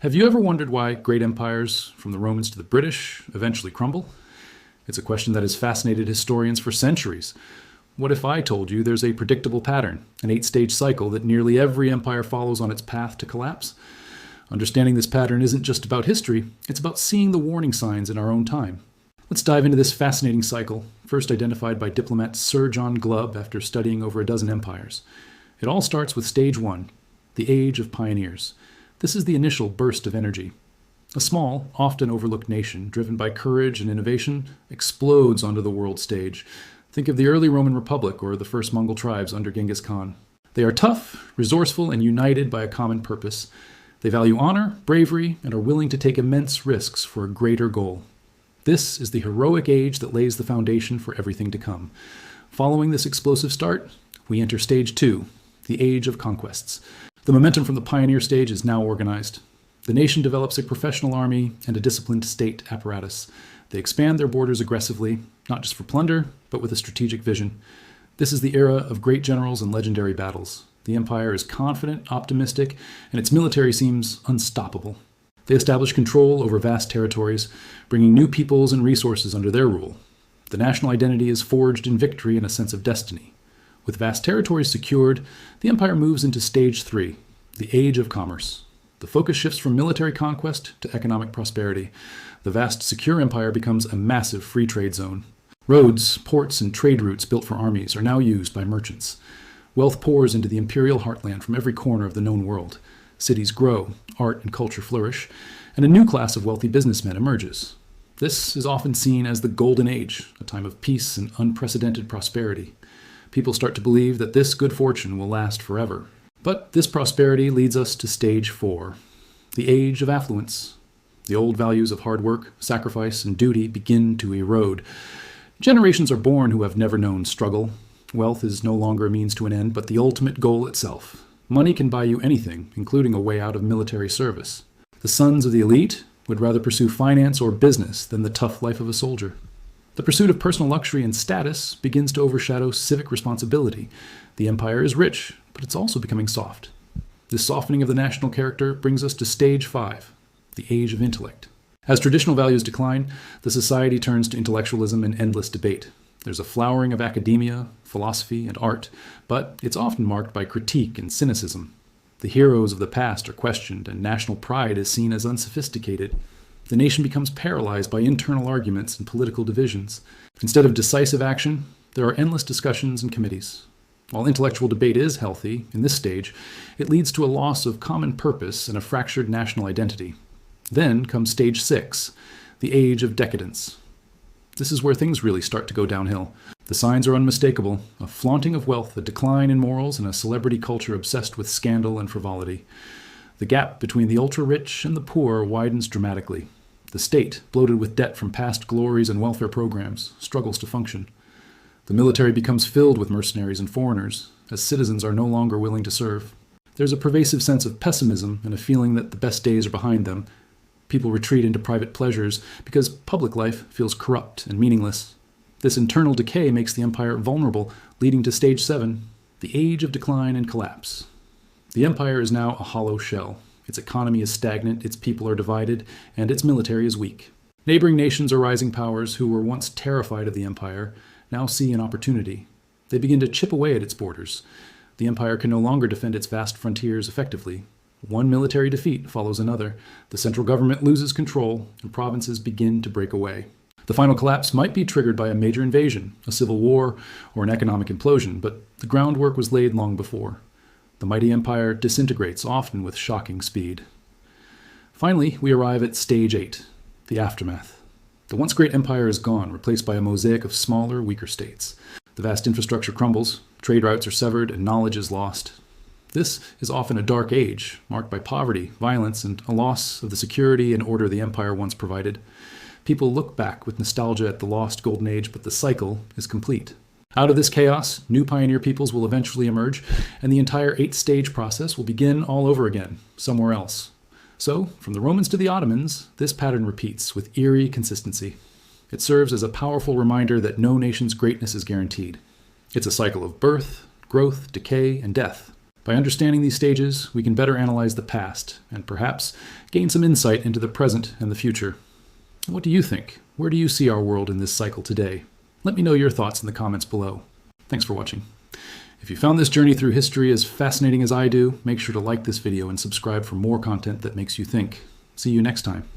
Have you ever wondered why great empires, from the Romans to the British, eventually crumble? It's a question that has fascinated historians for centuries. What if I told you there's a predictable pattern, an 8-stage cycle that nearly every empire follows on its path to collapse? Understanding this pattern isn't just about history, it's about seeing the warning signs in our own time. Let's dive into this fascinating cycle, first identified by diplomat Sir John Glubb after studying over a dozen empires. It all starts with stage 1, the Age of Pioneers. This is the initial burst of energy. A small, often overlooked nation, driven by courage and innovation, explodes onto the world stage. Think of the early Roman Republic or the first Mongol tribes under Genghis Khan. They are tough, resourceful, and united by a common purpose. They value honor, bravery, and are willing to take immense risks for a greater goal. This is the heroic age that lays the foundation for everything to come. Following this explosive start, we enter stage 2, the Age of Conquests. The momentum from the pioneer stage is now organized. The nation develops a professional army and a disciplined state apparatus. They expand their borders aggressively, not just for plunder, but with a strategic vision. This is the era of great generals and legendary battles. The empire is confident, optimistic, and its military seems unstoppable. They establish control over vast territories, bringing new peoples and resources under their rule. The national identity is forged in victory and a sense of destiny. With vast territories secured, the empire moves into stage 3, the Age of Commerce. The focus shifts from military conquest to economic prosperity. The vast, secure empire becomes a massive free trade zone. Roads, ports, and trade routes built for armies are now used by merchants. Wealth pours into the imperial heartland from every corner of the known world. Cities grow, art and culture flourish, and a new class of wealthy businessmen emerges. This is often seen as the Golden Age, a time of peace and unprecedented prosperity. People start to believe that this good fortune will last forever. But this prosperity leads us to stage 4, the Age of Affluence. The old values of hard work, sacrifice, and duty begin to erode. Generations are born who have never known struggle. Wealth is no longer a means to an end, but the ultimate goal itself. Money can buy you anything, including a way out of military service. The sons of the elite would rather pursue finance or business than the tough life of a soldier. The pursuit of personal luxury and status begins to overshadow civic responsibility. The empire is rich, but it's also becoming soft. This softening of the national character brings us to stage 5, the Age of Intellect. As traditional values decline, the society turns to intellectualism and endless debate. There's a flowering of academia, philosophy, and art, but it's often marked by critique and cynicism. The heroes of the past are questioned, and national pride is seen as unsophisticated. The nation becomes paralyzed by internal arguments and political divisions. Instead of decisive action, there are endless discussions and committees. While intellectual debate is healthy, in this stage, it leads to a loss of common purpose and a fractured national identity. Then comes stage 6, the Age of Decadence. This is where things really start to go downhill. The signs are unmistakable: a flaunting of wealth, a decline in morals, and a celebrity culture obsessed with scandal and frivolity. The gap between the ultra-rich and the poor widens dramatically. The state, bloated with debt from past glories and welfare programs, struggles to function. The military becomes filled with mercenaries and foreigners, as citizens are no longer willing to serve. There's a pervasive sense of pessimism and a feeling that the best days are behind them. People retreat into private pleasures because public life feels corrupt and meaningless. This internal decay makes the empire vulnerable, leading to stage 7, the Age of Decline and Collapse. The empire is now a hollow shell. Its economy is stagnant, its people are divided, and its military is weak. Neighboring nations or rising powers who were once terrified of the empire now see an opportunity. They begin to chip away at its borders. The empire can no longer defend its vast frontiers effectively. One military defeat follows another. The central government loses control, and provinces begin to break away. The final collapse might be triggered by a major invasion, a civil war, or an economic implosion, but the groundwork was laid long before. The mighty empire disintegrates, often with shocking speed. Finally, we arrive at stage 8, the aftermath. The once great empire is gone, replaced by a mosaic of smaller, weaker states. The vast infrastructure crumbles, trade routes are severed, and knowledge is lost. This is often a dark age, marked by poverty, violence, and a loss of the security and order the empire once provided. People look back with nostalgia at the lost golden age, but the cycle is complete. Out of this chaos, new pioneer peoples will eventually emerge, and the entire 8-stage process will begin all over again, somewhere else. So, from the Romans to the Ottomans, this pattern repeats with eerie consistency. It serves as a powerful reminder that no nation's greatness is guaranteed. It's a cycle of birth, growth, decay, and death. By understanding these stages, we can better analyze the past and perhaps gain some insight into the present and the future. What do you think? Where do you see our world in this cycle today? Let me know your thoughts in the comments below. Thanks for watching. If you found this journey through history as fascinating as I do, make sure to like this video and subscribe for more content that makes you think. See you next time.